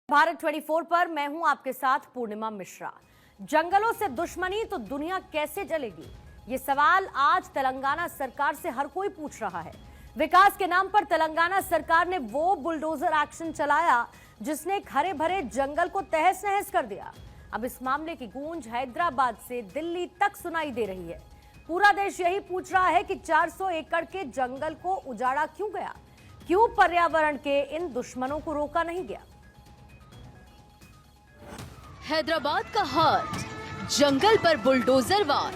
भारत 24 पर मैं हूं आपके साथ पूर्णिमा मिश्रा। जंगलों से दुश्मनी तो दुनिया कैसे जलेगी, ये सवाल आज तेलंगाना सरकार से हर कोई पूछ रहा है। विकास के नाम पर तेलंगाना सरकार ने वो बुलडोजर एक्शन चलाया जिसने हरे भरे जंगल को तहस नहस कर दिया। अब इस मामले की गूंज हैदराबाद से दिल्ली तक सुनाई दे रही है। पूरा देश यही पूछ रहा है कि 400 एकड़ के जंगल को उजाड़ा क्यों गया, क्यों पर्यावरण के इन दुश्मनों को रोका नहीं गया। हैदराबाद का हार्ट, जंगल पर बुलडोजर वार।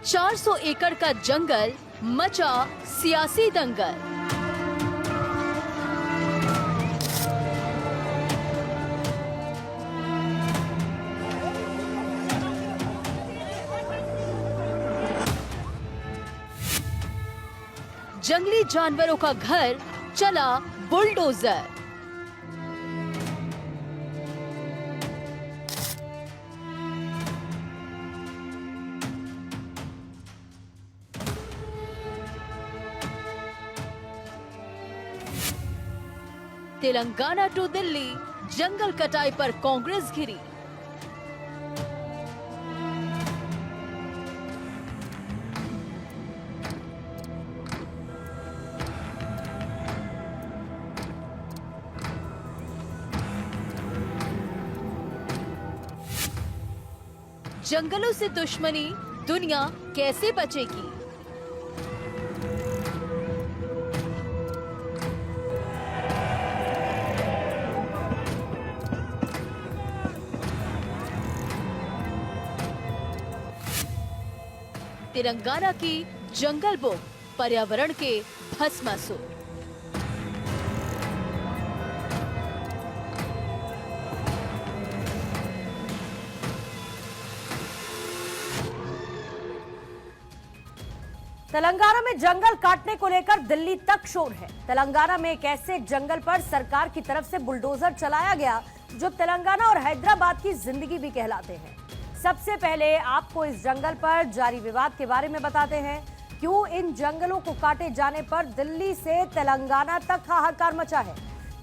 चार 400 एकड़ का जंगल, मचा सियासी दंगल। जंगली जानवरों का घर चला बुलडोजर। तेलंगाना टू दिल्ली, जंगल कटाई पर कांग्रेस घिरी। जंगलों से दुश्मनी दुनिया कैसे बचेगी। तेलंगाना की जंगल बुक, पर्यावरण के भस्मासुर। तेलंगाना में जंगल काटने को लेकर दिल्ली तक शोर है। तेलंगाना में एक ऐसे जंगल पर सरकार की तरफ से बुलडोजर चलाया गया जो तेलंगाना और हैदराबाद की जिंदगी भी कहलाते हैं। सबसे पहले आपको इस जंगल पर जारी विवाद के बारे में बताते हैं। क्यों इन जंगलों को काटे जाने पर दिल्ली से तेलंगाना तक हाहाकार मचा है।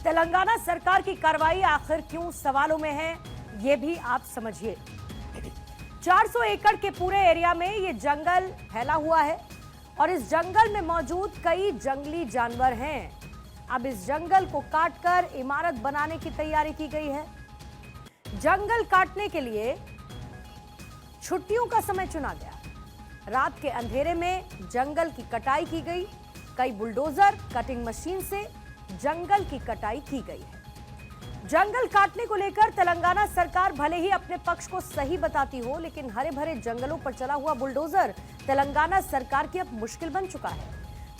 तेलंगाना सरकार की कार्रवाई आखिर क्यों सवालों में है, ये भी आप समझिए। 400 एकड़ के पूरे एरिया में ये जंगल फैला हुआ है और इस जंगल में मौजूद कई जंगली जानवर हैं। अब इस जंगल को काटकर इमारत बनाने की तैयारी की गई है। जंगल काटने के लिए छुट्टियों का समय चुना गया। रात के अंधेरे में जंगल की कटाई की गई। कई बुलडोजर कटिंग मशीन से जंगल की कटाई की गई है। जंगल काटने को लेकर तेलंगाना सरकार भले ही अपने पक्ष को सही बताती हो, लेकिन हरे भरे जंगलों पर चला हुआ बुलडोजर तेलंगाना सरकार की अब मुश्किल बन चुका है।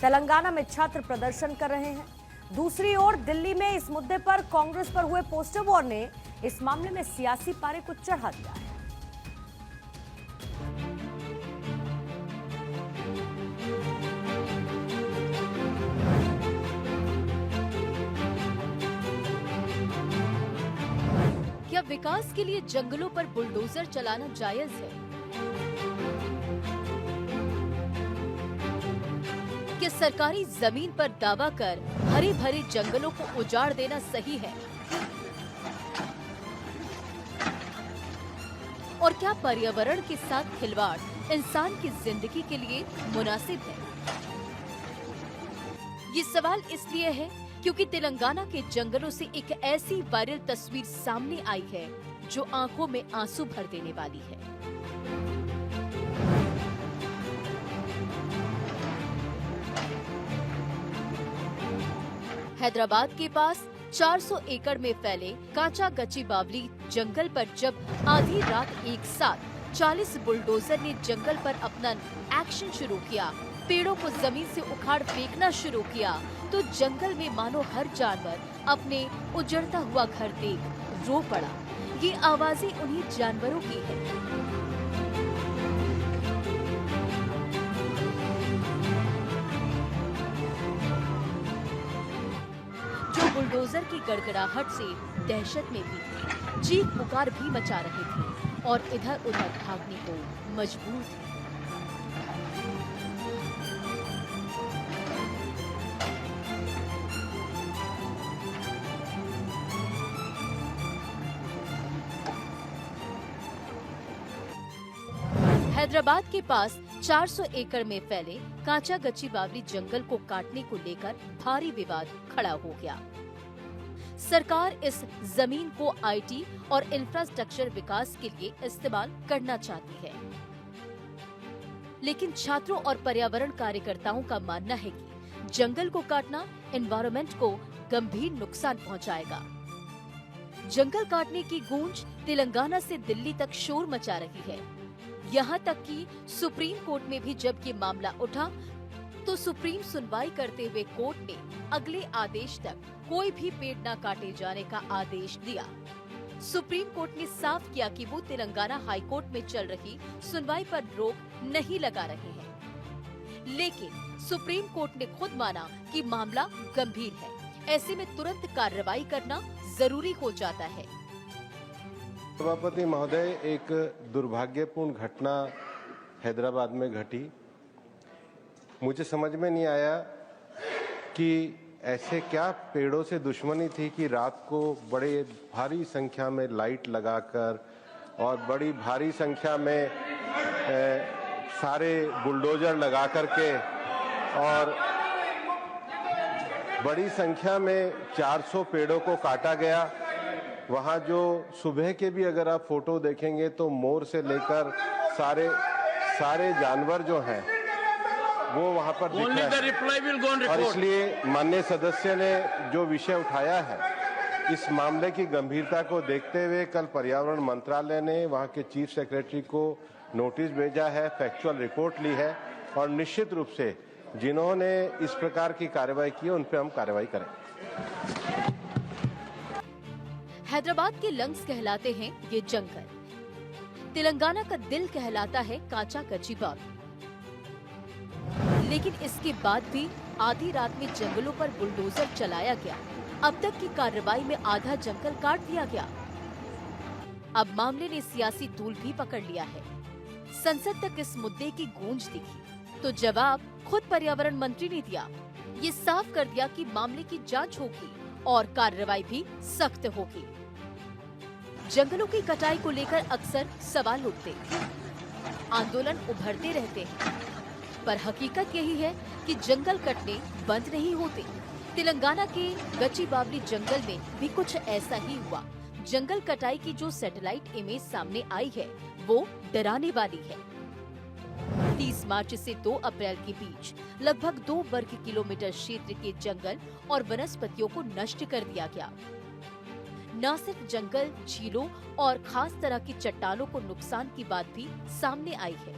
तेलंगाना में छात्र प्रदर्शन कर रहे हैं। दूसरी ओर दिल्ली में इस मुद्दे पर कांग्रेस पर हुए पोस्टर वॉर ने इस मामले में सियासी पारे को चढ़ा दिया है। क्या विकास के लिए जंगलों पर बुलडोजर चलाना जायज है? क्या सरकारी जमीन पर दावा कर हरे भरे जंगलों को उजाड़ देना सही है? और क्या पर्यावरण के साथ खिलवाड़ इंसान की जिंदगी के लिए मुनासिब है? ये सवाल इसलिए है क्योंकि तेलंगाना के जंगलों से एक ऐसी वायरल तस्वीर सामने आई है जो आंखों में आंसू भर देने वाली है। हैदराबाद के पास 400 एकड़ में फैले काचा गची बावली जंगल पर जब आधी रात एक साथ 40 बुलडोजर ने जंगल पर अपना एक्शन शुरू किया, पेड़ों को जमीन से उखाड़ फेंकना शुरू किया, तो जंगल में मानो हर जानवर अपने उजड़ता हुआ घर देख रो पड़ा। ये आवाजें उन्हीं जानवरों की है जो बुलडोजर की गड़गड़ाहट से दहशत में भी थे। चीख पुकार भी मचा रहे थे और इधर उधर भागने को मजबूर थे। हैदराबाद के पास 400 एकड़ में फैले कांचा गची बावली जंगल को काटने को लेकर भारी विवाद खड़ा हो गया। सरकार इस जमीन को आईटी और इंफ्रास्ट्रक्चर विकास के लिए इस्तेमाल करना चाहती है, लेकिन छात्रों और पर्यावरण कार्यकर्ताओं का मानना है कि जंगल को काटना एनवायरनमेंट को गंभीर नुकसान पहुंचाएगा। जंगल काटने की गूंज तेलंगाना से दिल्ली तक शोर मचा रही है। यहाँ तक कि सुप्रीम कोर्ट में भी जब ये मामला उठा तो सुप्रीम सुनवाई करते हुए कोर्ट ने अगले आदेश तक कोई भी पेड़ न काटे जाने का आदेश दिया। सुप्रीम कोर्ट ने साफ किया कि वो तेलंगाना हाई कोर्ट में चल रही सुनवाई पर रोक नहीं लगा रहे हैं, लेकिन सुप्रीम कोर्ट ने खुद माना कि मामला गंभीर है। ऐसे में तुरंत कार्रवाई करना जरूरी हो जाता है। सभापति महोदय, एक दुर्भाग्यपूर्ण घटना हैदराबाद में घटी। मुझे समझ में नहीं आया कि ऐसे क्या पेड़ों से दुश्मनी थी कि रात को बड़े भारी संख्या में लाइट लगाकर और बड़ी भारी संख्या में सारे बुलडोजर लगा करके और बड़ी संख्या में 400 पेड़ों को काटा गया। वहाँ जो सुबह के भी अगर आप फोटो देखेंगे तो मोर से लेकर सारे जानवर जो हैं वो वहाँ पर दिख रहे हैं। और इसलिए माननीय सदस्य ने जो विषय उठाया है, इस मामले की गंभीरता को देखते हुए कल पर्यावरण मंत्रालय ने वहाँ के चीफ सेक्रेटरी को नोटिस भेजा है, फैक्चुअल रिपोर्ट ली है और निश्चित रूप से जिन्होंने इस प्रकार की कार्रवाई की उन पर हम कार्रवाई करें। हैदराबाद के लंग्स कहलाते हैं ये जंगल, तेलंगाना का दिल कहलाता है कांचा गची बावली। लेकिन इसके बाद भी आधी रात में जंगलों पर बुलडोजर चलाया गया। अब तक की कार्रवाई में आधा जंगल काट दिया गया। अब मामले ने सियासी तूल भी पकड़ लिया है। संसद तक इस मुद्दे की गूंज दिखी तो जवाब खुद पर्यावरण मंत्री ने दिया। ये साफ कर दिया कि मामले की जांच होगी और कार्रवाई भी सख्त होगी। जंगलों की कटाई को लेकर अक्सर सवाल उठते, आंदोलन उभरते रहते हैं, पर हकीकत यही है कि जंगल कटने बंद नहीं होते। तेलंगाना के गची बावली जंगल में भी कुछ ऐसा ही हुआ। जंगल कटाई की जो सैटेलाइट इमेज सामने आई है वो डराने वाली है। 30 मार्च से 2 अप्रैल के बीच लगभग 2 वर्ग किलोमीटर क्षेत्र के जंगल और वनस्पतियों को नष्ट कर दिया गया। न सिर्फ जंगल, झीलों और खास तरह की चट्टानों को नुकसान की बात भी सामने आई है।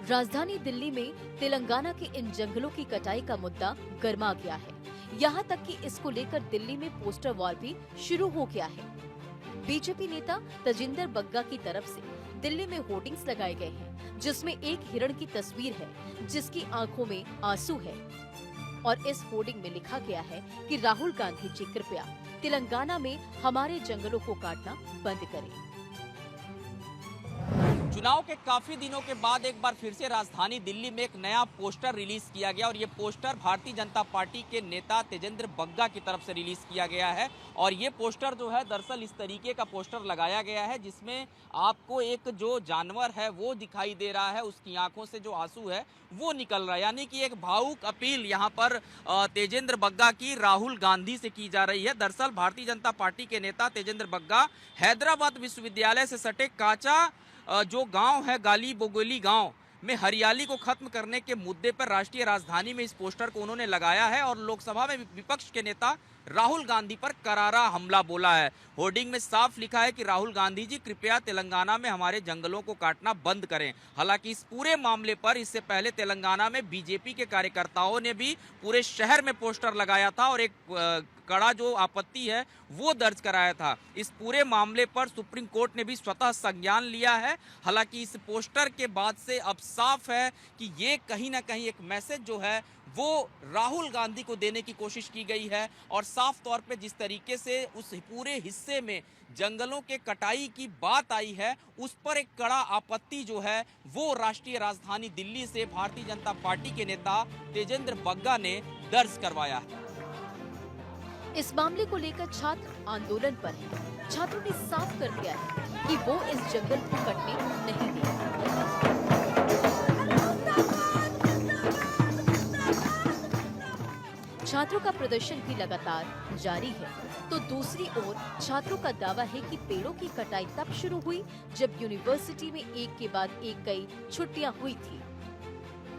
राजधानी दिल्ली में तेलंगाना के इन जंगलों की कटाई का मुद्दा गर्मा गया है। यहाँ तक कि इसको लेकर दिल्ली में पोस्टर वॉर भी शुरू हो गया है। बीजेपी नेता तजिंदर बग्गा की तरफ से दिल्ली में होर्डिंग्स लगाए गए हैं, जिसमें एक हिरण की तस्वीर है जिसकी आंखों में आंसू है और इस होर्डिंग में लिखा गया है कि राहुल गांधी जी कृपया तेलंगाना में हमारे जंगलों को काटना बंद करें। चुनाव के काफी दिनों के बाद एक बार फिर से राजधानी दिल्ली में एक नया पोस्टर रिलीज किया गया और ये पोस्टर भारतीय जनता पार्टी के नेता तेजेंद्र बग्गा की तरफ से रिलीज किया गया है। और ये पोस्टर जो है दरअसल इस तरीके का पोस्टर लगाया गया है जिसमें आपको एक जो जानवर है वो दिखाई दे रहा है, उसकी आंखों से जो आंसू है वो निकल रहा है, यानी कि एक भावुक अपील यहाँ पर तेजेंद्र बग्गा की राहुल गांधी से की जा रही है। दरअसल भारतीय जनता पार्टी के नेता तेजेंद्र बग्गा हैदराबाद विश्वविद्यालय से सटे कांचा जो गांव है गाली बोगोली गांव में हरियाली को खत्म करने के मुद्दे पर राष्ट्रीय राजधानी में इस पोस्टर को उन्होंने लगाया है और लोकसभा में विपक्ष के नेता राहुल गांधी पर करारा हमला बोला है। होर्डिंग में साफ लिखा है कि राहुल गांधी जी कृपया तेलंगाना में हमारे जंगलों को काटना बंद करें। हालांकि इस पूरे मामले पर इससे पहले तेलंगाना में बीजेपी के कार्यकर्ताओं ने भी पूरे शहर में पोस्टर लगाया था और एक कड़ा जो आपत्ति है वो दर्ज कराया था। इस पूरे मामले पर सुप्रीम कोर्ट ने भी स्वतः संज्ञान लिया है। हालांकि इस पोस्टर के बाद से अब साफ है कि ये कहीं ना कहीं एक मैसेज जो है वो राहुल गांधी को देने की कोशिश की गई है। और साफ तौर पे जिस तरीके से उस पूरे हिस्से में जंगलों के कटाई की बात आई है, उस पर एक कड़ा आपत्ति जो है वो राष्ट्रीय राजधानी दिल्ली से भारतीय जनता पार्टी के नेता तेजेंद्र बग्गा ने दर्ज करवाया है। इस मामले को लेकर छात्र आंदोलन पर हैं। छात्रों ने साफ कर दिया है कि वो इस जंगल को कटने नहीं देंगे। छात्रों का प्रदर्शन भी लगातार जारी है, तो दूसरी ओर छात्रों का दावा है कि पेड़ों की कटाई तब शुरू हुई जब यूनिवर्सिटी में एक के बाद एक कई छुट्टियां हुई थी।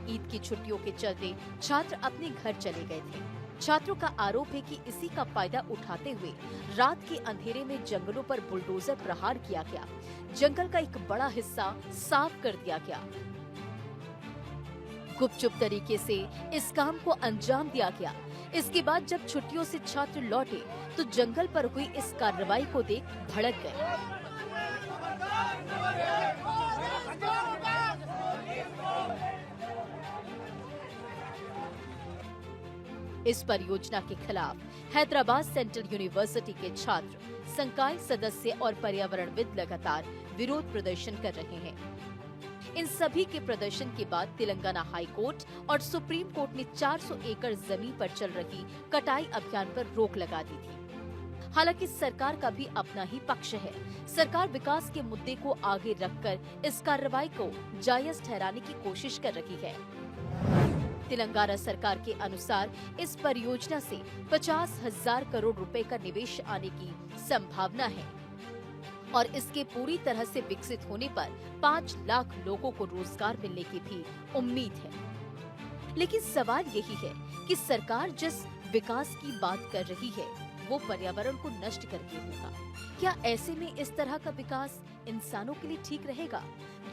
ईद की छुट्टियों के चलते छात्र अपने घर चले गए थे। छात्रों का आरोप है कि इसी का फायदा उठाते हुए रात के अंधेरे में जंगलों पर बुलडोजर प्रहार किया गया। जंगल का एक बड़ा हिस्सा साफ कर दिया गया। गुपचुप तरीके से इस काम को अंजाम दिया गया। इसके बाद जब छुट्टियों से छात्र लौटे तो जंगल पर हुई इस कार्रवाई को देख भड़क गए। इस परियोजना के खिलाफ हैदराबाद सेंट्रल यूनिवर्सिटी के छात्र, संकाय सदस्य और पर्यावरणविद लगातार विरोध प्रदर्शन कर रहे हैं। इन सभी के प्रदर्शन के बाद तेलंगाना हाई कोर्ट और सुप्रीम कोर्ट ने 400 एकड़ जमीन पर चल रही कटाई अभियान पर रोक लगा दी थी। हालांकि सरकार का भी अपना ही पक्ष है। सरकार विकास के मुद्दे को आगे रखकर इस कार्रवाई को जायज ठहराने की कोशिश कर रही है। तेलंगाना सरकार के अनुसार इस परियोजना से 50,000 करोड़ रुपए का निवेश आने की संभावना है और इसके पूरी तरह से विकसित होने पर 5 लाख लोगों को रोजगार मिलने की भी उम्मीद है। लेकिन सवाल यही है कि सरकार जिस विकास की बात कर रही है वो पर्यावरण को नष्ट करके होगा। क्या ऐसे में इस तरह का विकास इंसानों के लिए ठीक रहेगा?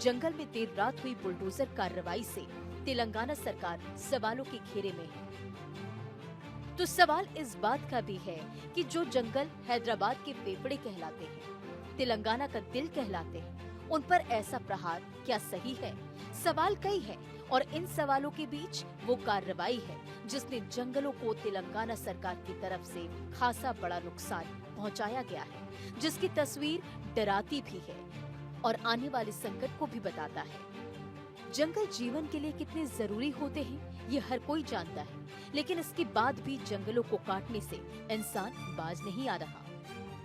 जंगल में देर रात हुई बुलडोजर कार्रवाई से तेलंगाना सरकार सवालों के घेरे में है। तो सवाल इस बात का भी है कि जो जंगल हैदराबाद के फेफड़े कहलाते हैं, तेलंगाना का दिल कहलाते हैं, उन पर ऐसा प्रहार क्या सही है? सवाल कई हैं और इन सवालों के बीच वो कार्रवाई है जिसने जंगलों को तेलंगाना सरकार की तरफ से खासा बड़ा नुकसान पहुंचाया गया है, जिसकी तस्वीर डराती भी है और आने वाले संकट को भी बताता है। जंगल जीवन के लिए कितने जरूरी होते हैं ये हर कोई जानता है, लेकिन इसके बाद भी जंगलों को काटने से इंसान बाज नहीं आ रहा।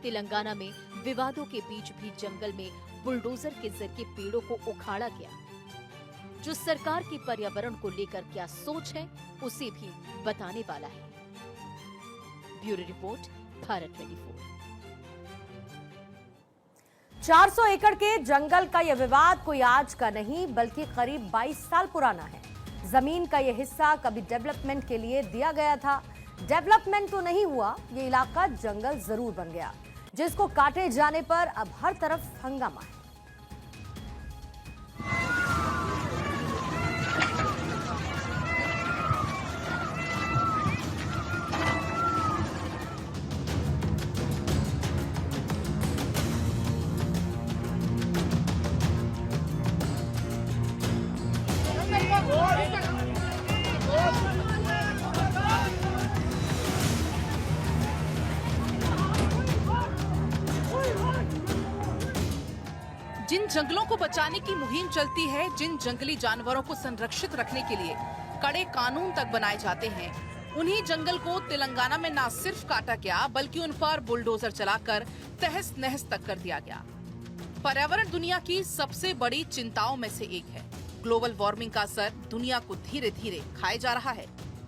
तेलंगाना में विवादों के बीच भी जंगल में बुलडोजर के जरिए पेड़ों को उखाड़ा गया। जो सरकार की पर्यावरण को लेकर क्या सोच है उसे भी बताने वाला है। Bureau report, Bharat 24। 400 एकड़ के जंगल का यह विवाद कोई आज का नहीं बल्कि करीब 22 साल पुराना है। जमीन का यह हिस्सा कभी डेवलपमेंट के लिए दिया गया था। डेवलपमेंट तो नहीं हुआ, ये इलाका जंगल जरूर बन गया, जिसको काटे जाने पर अब हर तरफ हंगामा है। जिन जंगलों को बचाने की मुहिम चलती है, जिन जंगली जानवरों को संरक्षित रखने के लिए कड़े कानून तक बनाए जाते हैं, उन्हीं जंगल को तेलंगाना में न सिर्फ काटा गया बल्कि उन पर बुलडोजर चलाकर तहस नहस तक कर दिया गया। पर्यावरण दुनिया की सबसे बड़ी चिंताओं में से एक है। ग्लोबल वार्मिंग का असर दुनिया को धीरे धीरे खाए जा रहा है,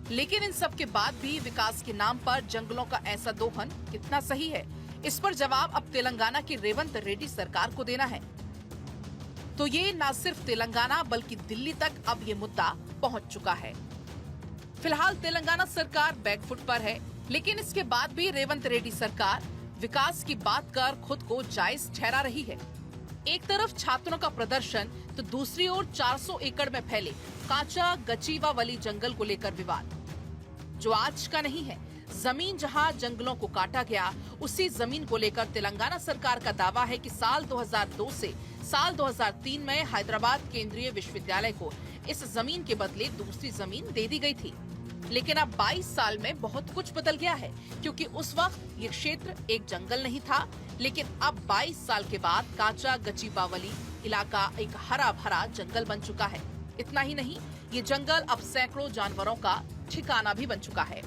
लेकिन इन सब के बाद भी विकास के नाम पर जंगलों का ऐसा दोहन कितना सही है, इस पर जवाब अब तेलंगाना की रेवंत रेड्डी सरकार को देना है। तो ये न सिर्फ तेलंगाना बल्कि दिल्ली तक अब ये मुद्दा पहुंच चुका है। फिलहाल तेलंगाना सरकार बैकफुट पर है, लेकिन इसके बाद भी रेवंत रेड्डी सरकार विकास की बात कर खुद को जायज ठहरा रही है। एक तरफ छात्रों का प्रदर्शन तो दूसरी ओर 400 एकड़ में फैले काचा गचीवावली जंगल को लेकर विवाद, जो आज का नहीं है। जमीन जहां जंगलों को काटा गया, उसी जमीन को लेकर तेलंगाना सरकार का दावा है कि साल 2002 से साल 2003 में हैदराबाद केंद्रीय विश्वविद्यालय को इस जमीन के बदले दूसरी जमीन दे दी गई थी। लेकिन अब 22 साल में बहुत कुछ बदल गया है, क्योंकि उस वक्त ये क्षेत्र एक जंगल नहीं था, लेकिन अब 22 साल के बाद काचा गचीबावली इलाका एक हरा भरा जंगल बन चुका है। इतना ही नहीं, ये जंगल अब सैकड़ों जानवरों का ठिकाना भी बन चुका है।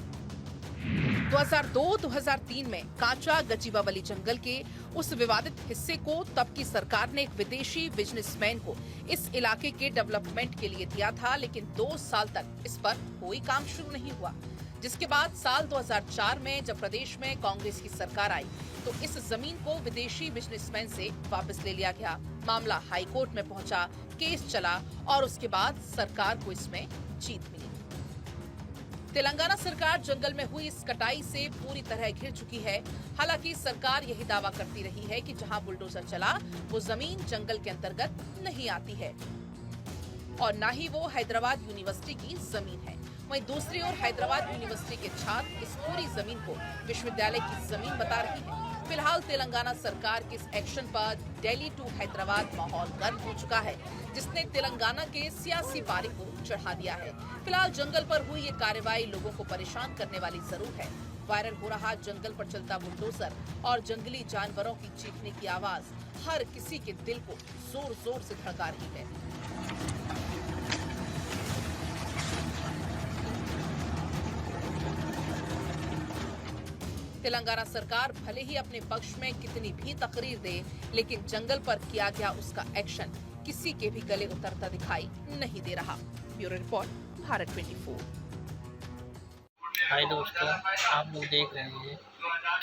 2002-2003 में काचा गचीबावली जंगल के उस विवादित हिस्से को तब की सरकार ने एक विदेशी बिजनेसमैन को इस इलाके के डेवलपमेंट के लिए दिया था, लेकिन 2 साल तक इस पर कोई काम शुरू नहीं हुआ। जिसके बाद साल 2004 में जब प्रदेश में कांग्रेस की सरकार आई तो इस जमीन को विदेशी बिजनेसमैन से वापस ले लिया गया। मामला हाई कोर्ट में पहुंचा, केस चला और उसके बाद सरकार को इसमें जीत मिली। तेलंगाना सरकार जंगल में हुई इस कटाई से पूरी तरह घिर चुकी है। हालांकि सरकार यही दावा करती रही है कि जहां बुलडोजर चला वो जमीन जंगल के अंतर्गत नहीं आती है और न ही वो हैदराबाद यूनिवर्सिटी की जमीन है। वहीं दूसरी ओर हैदराबाद यूनिवर्सिटी के छात्र इस पूरी जमीन को विश्वविद्यालय की जमीन बता रही हैं। फिलहाल तेलंगाना सरकार के इस एक्शन पर दिल्ली टू हैदराबाद माहौल गर्म हो चुका है, जिसने तेलंगाना के सियासी पारे को चढ़ा दिया है। फिलहाल जंगल पर हुई ये कार्रवाई लोगों को परेशान करने वाली जरूर है। वायरल हो रहा जंगल पर चलता बुलडोजर और जंगली जानवरों की चीखने की आवाज हर किसी के दिल को जोर जोर से धड़का रही है। तेलंगाना सरकार भले ही अपने पक्ष में कितनी भी तकरीर दे, लेकिन जंगल पर किया गया उसका एक्शन किसी के भी गले उतरता दिखाई नहीं दे रहा। Bureau report, Bharat 24। हाय दोस्तों, आप लोग देख रहे हैं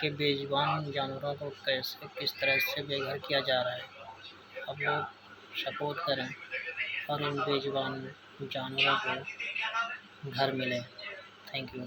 कि बेजुबान जानवरों को किस तरह से बेघर किया जा रहा है। आप लोग सपोर्ट करें और इन बेजुबान जानवरों को घर मिले। Thank you.